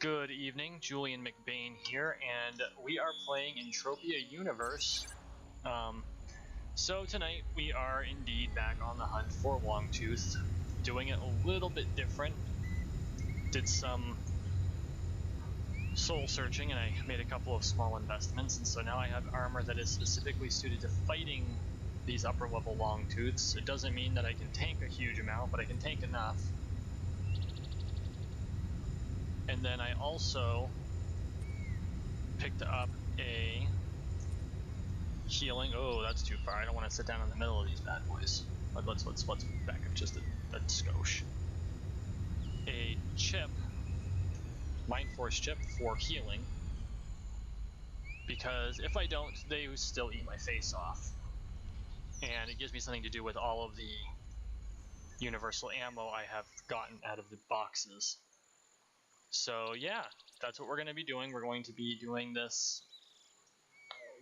Good evening, Julian McBain here, and we are playing Entropia Universe. So tonight we are indeed back on the hunt for Longtooth, doing it a little bit different. Did some soul searching and I made a couple of small investments, and so now I have armor that is specifically suited to fighting these upper level Longtooths. It doesn't mean that I can tank a huge amount, but I can tank enough. And then I also picked up a healing. Oh, that's too far. I don't want to sit down in the middle of these bad boys. But let's back up just a skosh. A chip, Mind Force chip for healing, because if I don't, they still eat my face off. And it gives me something to do with all of the universal ammo I have gotten out of the boxes. So yeah, that's what we're going to be doing. We're going to be doing this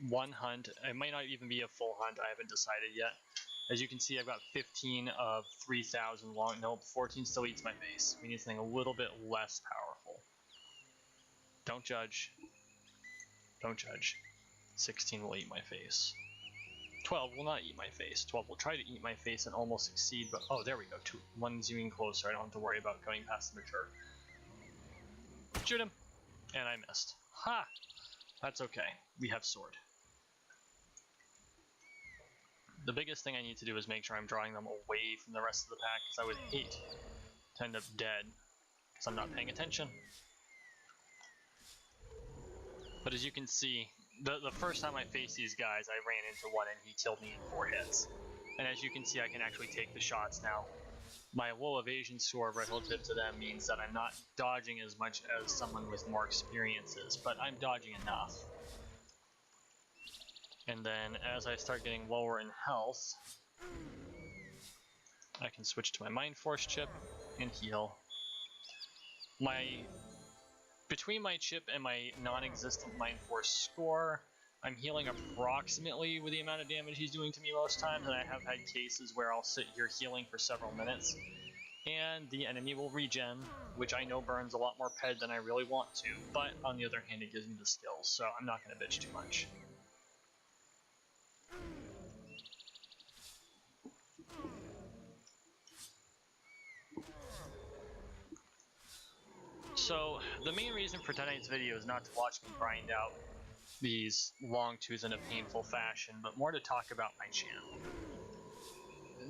one hunt. It might not even be a full hunt. I haven't decided yet. As you can see, I've got 15 of 3,000 long. Nope, 14 still eats my face. We need something a little bit less powerful. Don't judge. Don't judge. 16 will eat my face. 12 will not eat my face. 12 will try to eat my face and almost succeed, but oh, there we go. One zooming closer. I don't have to worry about going past the mature. Shoot him! And I missed. Ha! That's okay. We have sword. The biggest thing I need to do is make sure I'm drawing them away from the rest of the pack, because I would hate to end up dead because I'm not paying attention. But as you can see, the first time I faced these guys, I ran into one and he killed me in 4 hits. And as you can see, I can actually take the shots now. My low evasion score relative to them means that I'm not dodging as much as someone with more experiences, but I'm dodging enough. And then as I start getting lower in health, I can switch to my Mind Force chip and heal. Between my chip and my non-existent Mind Force score, I'm healing approximately with the amount of damage he's doing to me most times, and I have had cases where I'll sit here healing for several minutes, and the enemy will regen, which I know burns a lot more ped than I really want to, but on the other hand, it gives me the skills, so I'm not going to bitch too much. So, the main reason for tonight's video is not to watch me grind out these Longtooths in a painful fashion, but more to talk about my channel.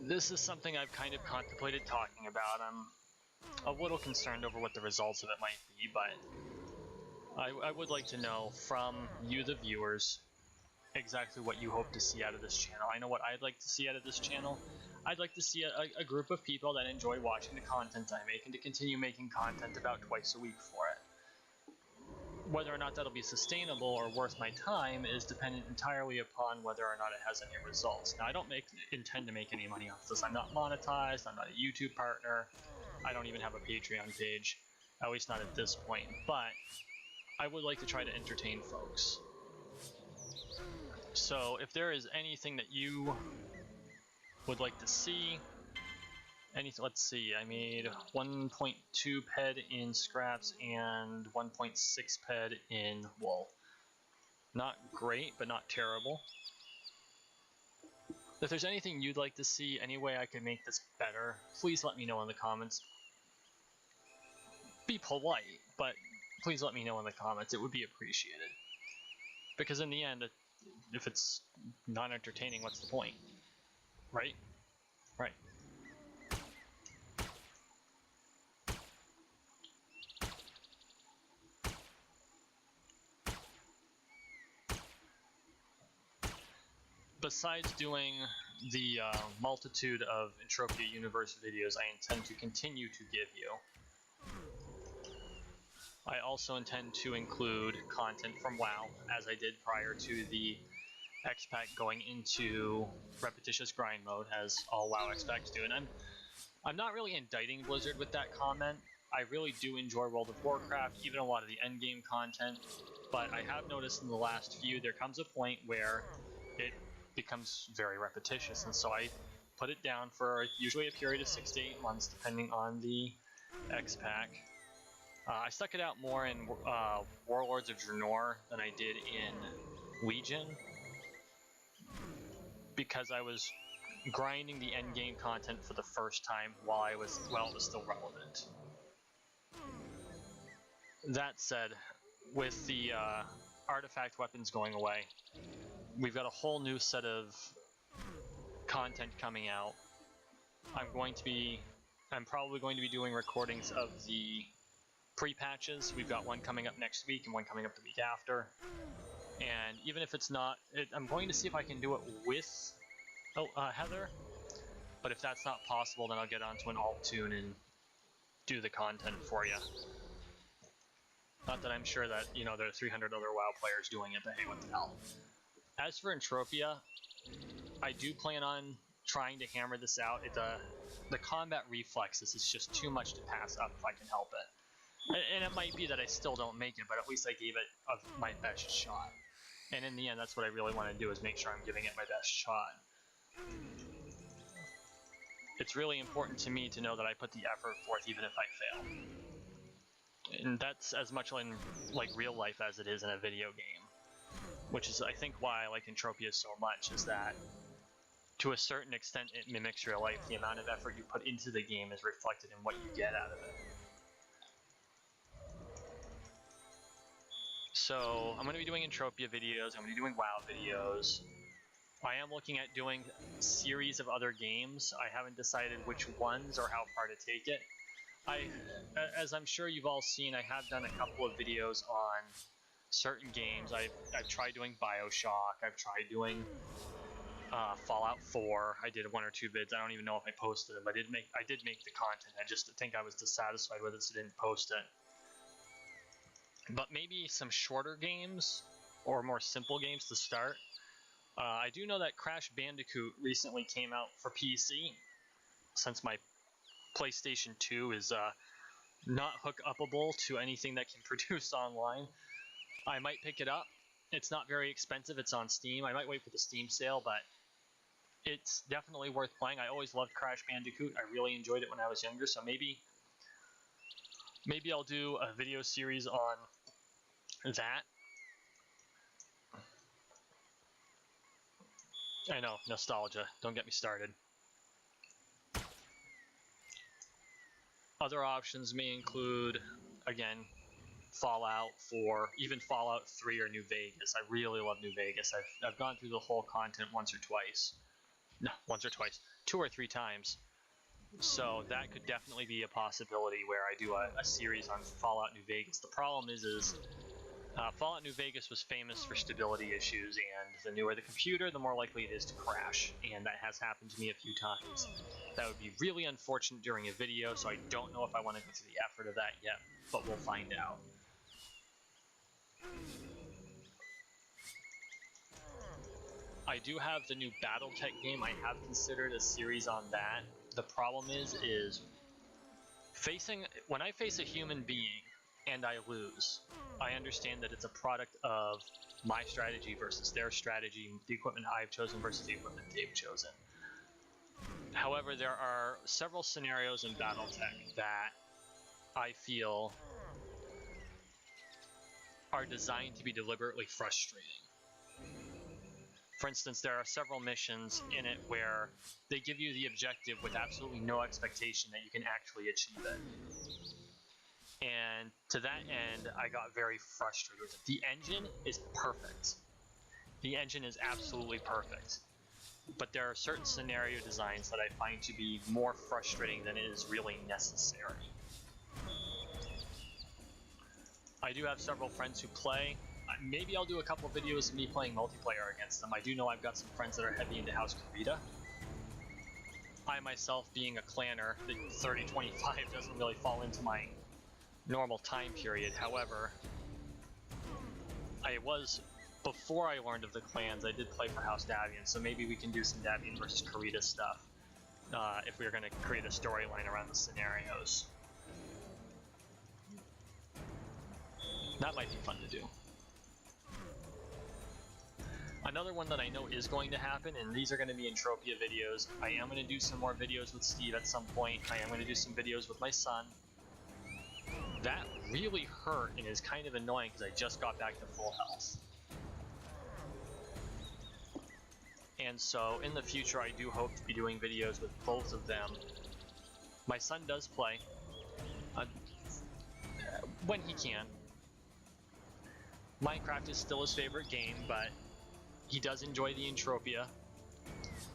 This is something I've kind of contemplated talking about. I'm a little concerned over what the results of it might be, but I would like to know from you, the viewers, exactly what you hope to see out of this channel. I know what I'd like to see out of this channel. I'd like to see a group of people that enjoy watching the content I make and to continue making content about twice a week for it. Whether or not that'll be sustainable or worth my time is dependent entirely upon whether or not it has any results. Now, I don't intend to make any money off this. I'm not monetized, I'm not a YouTube partner, I don't even have a Patreon page, at least not at this point, but I would like to try to entertain folks. So if there is anything that you would like to see, let's see, I made 1.2 ped in scraps and 1.6 ped in wool. Not great, but not terrible. If there's anything you'd like to see, any way I can make this better, please let me know in the comments. Be polite, but please let me know in the comments. It would be appreciated. Because in the end, if it's not entertaining, what's the point? Right? Right. Besides doing the multitude of Entropia Universe videos I intend to continue to give you, I also intend to include content from WoW, as I did prior to the X-Pack going into repetitious grind mode, as all WoW X-Packs do. And I'm not really indicting Blizzard with that comment. I really do enjoy World of Warcraft, even a lot of the endgame content, but I have noticed in the last few, there comes a point where it becomes very repetitious, and so I put it down for usually a period of 6 to 8 months, depending on the X-Pack. I stuck it out more in Warlords of Draenor than I did in Legion, because I was grinding the endgame content for the first time while it was still relevant. That said, with the artifact weapons going away, we've got a whole new set of content coming out. I'm probably going to be doing recordings of the pre-patches. We've got one coming up next week and one coming up the week after. And even if it's not, I'm going to see if I can do it with Heather. But if that's not possible, then I'll get onto an alt tune and do the content for you. Not that I'm sure that, you know, there are 300 other WoW players doing it, but hey, what the hell. As for Entropia, I do plan on trying to hammer this out. The combat reflexes is just too much to pass up if I can help it. And it might be that I still don't make it, but at least I gave it my best shot. And in the end, that's what I really want to do, is make sure I'm giving it my best shot. It's really important to me to know that I put the effort forth even if I fail. And that's as much in like real life as it is in a video game. Which is, I think, why I like Entropia so much, is that to a certain extent it mimics real life. The amount of effort you put into the game is reflected in what you get out of it. So I'm going to be doing Entropia videos, I'm going to be doing WoW videos. I am looking at doing a series of other games. I haven't decided which ones or how far to take it. As I'm sure you've all seen, I have done a couple of videos on certain games. I've tried doing BioShock, I've tried doing Fallout 4. I did 1 or 2 vids. I don't even know if I posted them. I did make the content. I just think I was dissatisfied with it, so I didn't post it. But maybe some shorter games or more simple games to start. I do know that Crash Bandicoot recently came out for PC. Since my PlayStation 2 is not hook-upable to anything that can produce online, I might pick it up. It's not very expensive. It's on Steam. I might wait for the Steam sale, but it's definitely worth playing. I always loved Crash Bandicoot. I really enjoyed it when I was younger, so maybe I'll do a video series on that. I know, nostalgia. Don't get me started. Other options may include, again, Fallout 4, even Fallout 3 or New Vegas. I really love New Vegas. I've gone through the whole content once or twice. No, once or twice. 2 or 3 times. So that could definitely be a possibility where I do a series on Fallout New Vegas. The problem is Fallout New Vegas was famous for stability issues, and the newer the computer, the more likely it is to crash, and that has happened to me a few times. That would be really unfortunate during a video, so I don't know if I want to go through the effort of that yet, but we'll find out. I do have the new BattleTech game. I have considered a series on that. The problem is when I face a human being and I lose, I understand that it's a product of my strategy versus their strategy, the equipment I've chosen versus the equipment they've chosen. However, there are several scenarios in BattleTech that I feel are designed to be deliberately frustrating. For instance, there are several missions in it where they give you the objective with absolutely no expectation that you can actually achieve it. And to that end, I got very frustrated with it. The engine is perfect. The engine is absolutely perfect. But there are certain scenario designs that I find to be more frustrating than it is really necessary. I do have several friends who play. Maybe I'll do a couple videos of me playing multiplayer against them. I do know I've got some friends that are heavy into House Kurita. I myself, being a clanner, the 30-25 doesn't really fall into my normal time period. However, before I learned of the clans, I did play for House Davion, so maybe we can do some Davion versus Kurita stuff if we were going to create a storyline around the scenarios. That might be fun to do. Another one that I know is going to happen, and these are going to be Entropia videos. I am going to do some more videos with Steve at some point. I am going to do some videos with my son. That really hurt and is kind of annoying because I just got back to full health. And so in the future I do hope to be doing videos with both of them. My son does play when he can. Minecraft is still his favorite game, but he does enjoy the Entropia.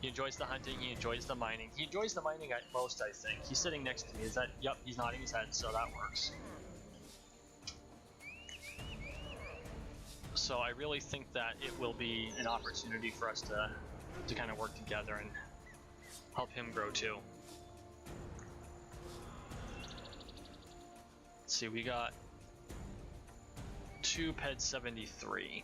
He enjoys the hunting, he enjoys the mining. He enjoys the mining at most, I think. He's sitting next to me. Is that? Yep, he's nodding his head, so that works. So I really think that it will be an opportunity for us to kind of work together and help him grow too. Let's see, we got 2 PED 73.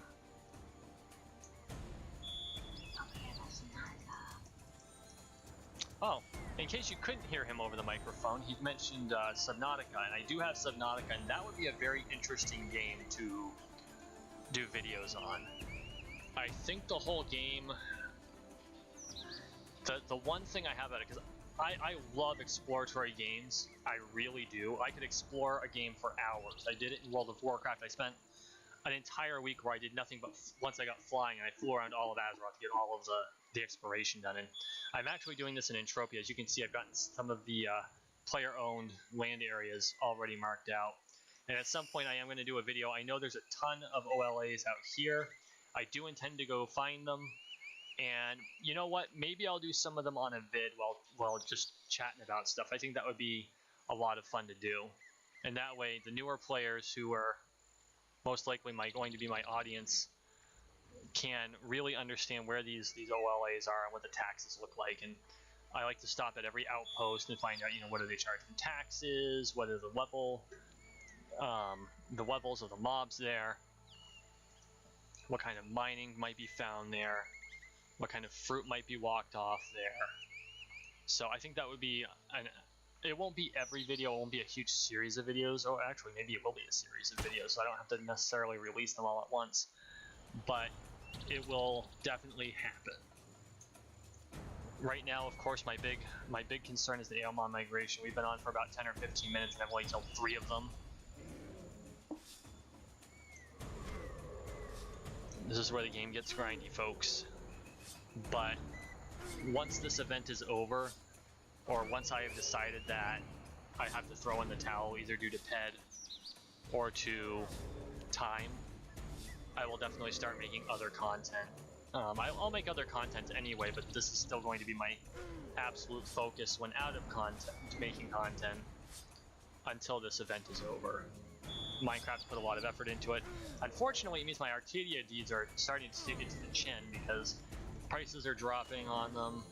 Oh, in case you couldn't hear him over the microphone, he mentioned Subnautica, and I do have Subnautica, and that would be a very interesting game to do videos on. I think the whole game, the one thing I have at it, because I love exploratory games, I really do. I could explore a game for hours. I did it in World of Warcraft. I spent an entire week where I did nothing but once I got flying, and I flew around all of Azeroth to get all of the exploration done. And I'm actually doing this in Entropia. As you can see, I've gotten some of the player-owned land areas already marked out. And at some point I am going to do a video. I know there's a ton of OLAs out here. I do intend to go find them. And you know what? Maybe I'll do some of them on a vid while just chatting about stuff. I think that would be a lot of fun to do. And that way the newer players who are most likely going to be my audience can really understand where these OLAs are and what the taxes look like. And I like to stop at every outpost and find out, you know, what are they charging taxes, what are the levels of the mobs there, what kind of mining might be found there, what kind of fruit might be walked off there. So I think that would be it won't be every video, it won't be a huge series of videos, or actually maybe it will be a series of videos, so I don't have to necessarily release them all at once, but it will definitely happen. Right now, of course, my big concern is the Aomon migration. We've been on for about 10 or 15 minutes and I've only killed 3 of them. This is where the game gets grindy, folks. But once this event is over, or once I have decided that I have to throw in the towel either due to PED or to time, I will definitely start making other content. I'll make other content anyway, but this is still going to be my absolute focus when out of content, making content, until this event is over. Minecraft put a lot of effort into it. Unfortunately, it means my Arcadia deeds are starting to stick it to the chin because prices are dropping on them.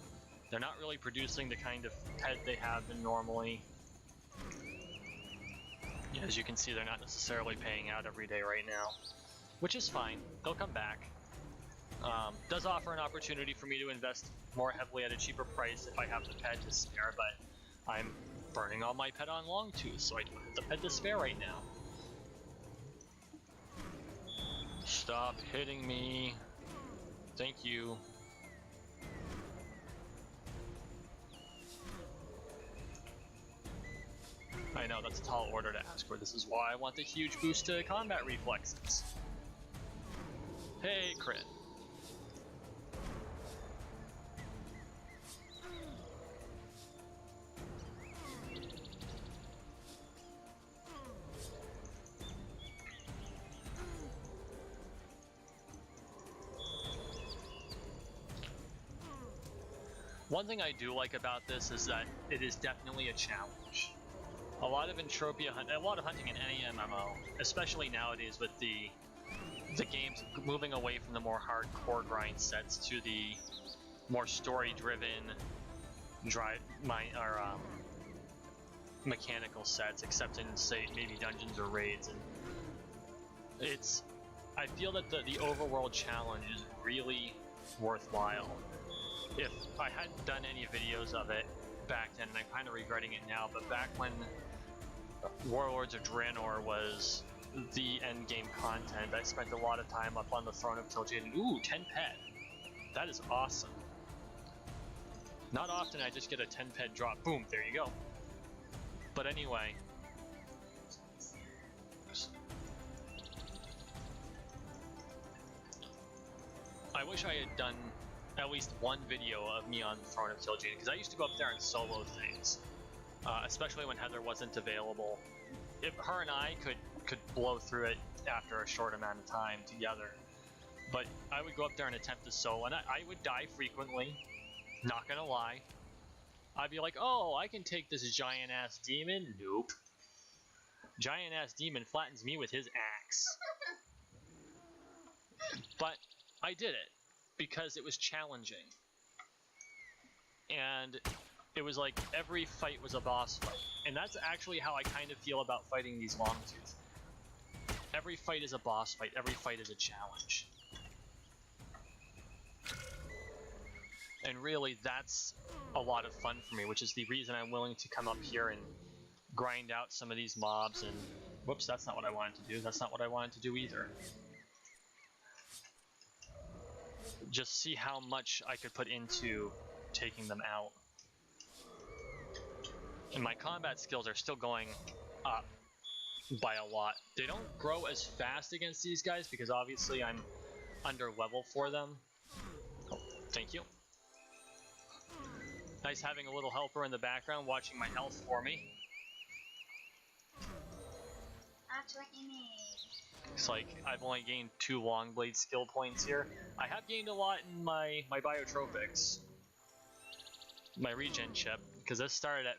They're not really producing the kind of PED they have been normally. As you can see, they're not necessarily paying out every day right now, which is fine. They'll come back. Does offer an opportunity for me to invest more heavily at a cheaper price if I have the PED to spare, but I'm burning all my PED on Longtooth, so I don't have the PED to spare right now. Stop hitting me. Thank you. I know, that's a tall order to ask for. This is why I want the huge boost to combat reflexes. Hey, crit. One thing I do like about this is that it is definitely a challenge. A lot of Entropia a lot of hunting in any MMO, especially nowadays with the games moving away from the more hardcore grind sets to the more story-driven mechanical sets, except in, say, maybe dungeons or raids. And I feel that the overworld challenge is really worthwhile. If I hadn't done any videos of it back then, and I'm kind of regretting it now, but back when Warlords of Draenor was the end game content, I spent a lot of time up on the throne of Tel'Jaeden. Ooh, 10 PED. That is awesome. Not often I just get a 10 PED drop. Boom, there you go. But anyway, I wish I had done at least one video of me on the Throne of Tilgene, because I used to go up there and solo things, especially when Heather wasn't available. If her and I could blow through it after a short amount of time together, but I would go up there and attempt to solo, and I would die frequently, not gonna lie. I'd be like, oh, I can take this giant-ass demon. Nope. Giant-ass demon flattens me with his axe. But I did it because it was challenging. And it was like every fight was a boss fight. And that's actually how I kind of feel about fighting these Longtooth. Every fight is a boss fight. Every fight is a challenge. And really, that's a lot of fun for me, which is the reason I'm willing to come up here and grind out some of these mobs and... Whoops, that's not what I wanted to do. That's not what I wanted to do either. Just see how much I could put into taking them out. And my combat skills are still going up by a lot. They don't grow as fast against these guys because obviously I'm under level for them. Oh, thank you. Nice having a little helper in the background watching my health for me. That's what you need. Looks like I've only gained 2 Longblade skill points here. I have gained a lot in my Biotropics. My regen chip, because this started at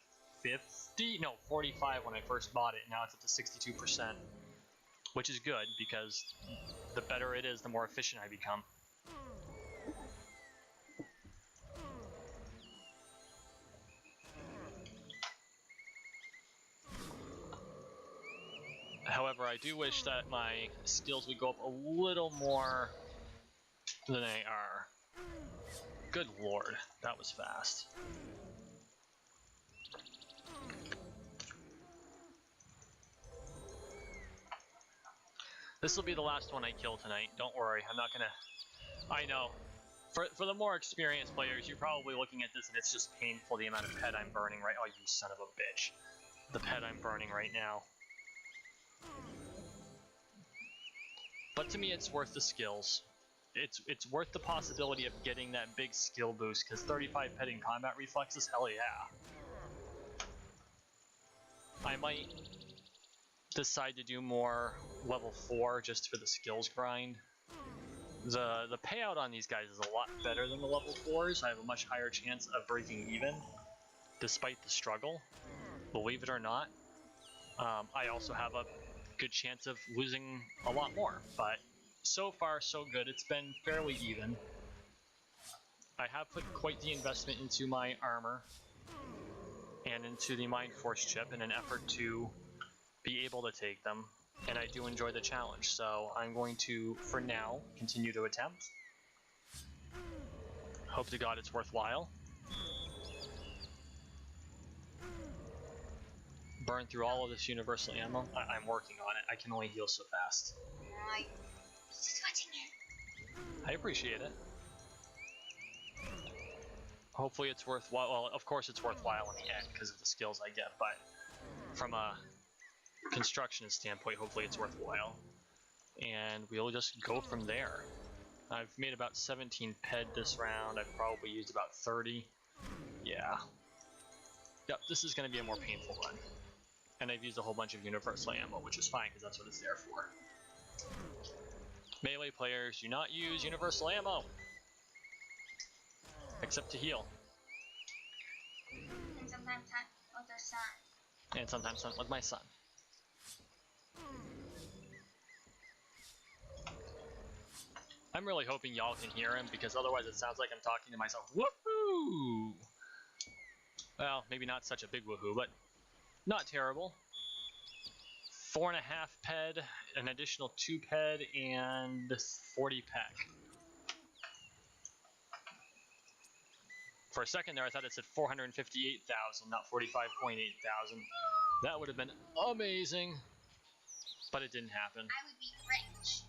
45 when I first bought it. Now it's up to 62%, which is good because the better it is, the more efficient I become. However, I do wish that my skills would go up a little more than they are. Good lord, that was fast. This will be the last one I kill tonight, don't worry, I'm not gonna... I know. For the more experienced players, you're probably looking at this and it's just painful the amount of pet I'm burning right... Oh, you son of a bitch. The pet I'm burning right now. But to me, it's worth the skills. It's worth the possibility of getting that big skill boost, because 35 pet in combat reflexes, hell yeah. I might decide to do more level 4 just for the skills grind. The payout on these guys is a lot better than the level 4s. I have a much higher chance of breaking even, despite the struggle, believe it or not. I also have a good chance of losing a lot more, but so far so good. It's been fairly even. I have put quite the investment into my armor and into the Mind Force chip in an effort to be able to take them, and I do enjoy the challenge, so I'm going to, for now, continue to attempt. Hope to God it's worthwhile. Burn through all of this universal ammo. I'm working on it. I can only heal so fast. I'm just watching it. I appreciate it. Hopefully it's worthwhile. Well, of course it's worthwhile in the end because of the skills I get, but from a constructionist standpoint, hopefully it's worthwhile. And we'll just go from there. I've made about 17 ped this round. I've probably used about 30. Yeah. Yep, this is going to be a more painful run. And I've used a whole bunch of universal ammo, which is fine because that's what it's there for. Melee players do not use universal ammo, except to heal. And sometimes with their son. And sometimes with my son. I'm really hoping y'all can hear him, because otherwise it sounds like I'm talking to myself. Woohoo! Well, maybe not such a big woohoo, but not terrible. 4.5 ped, an additional 2 ped, and 40 pec. For a second there, I thought it said 458,000, not 45.8 thousand. That would have been amazing, but it didn't happen. I would be rich.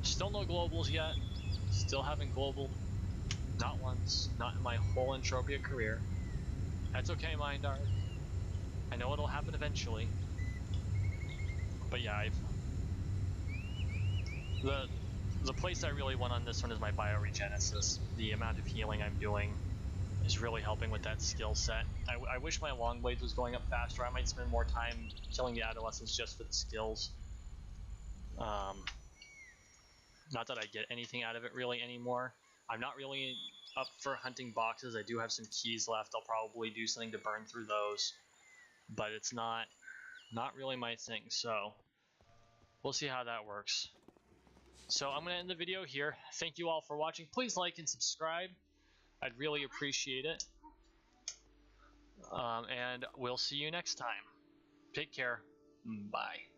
Still no globals yet. Still haven't global. Not once, not in my whole Entropia career. That's okay, Mindark. I know it'll happen eventually. But yeah, the place I really want on this one is my Bioregenesis. The amount of healing I'm doing is really helping with that skill set. I wish my Long Blades was going up faster. I might spend more time killing the Adolescents just for the skills. Not that I get anything out of it really anymore. I'm not really up for hunting boxes. I do have some keys left. I'll probably do something to burn through those. But it's not really my thing, so we'll see how that works. So I'm going to end the video here. Thank you all for watching. Please like and subscribe. I'd really appreciate it. And we'll see you next time. Take care. Bye.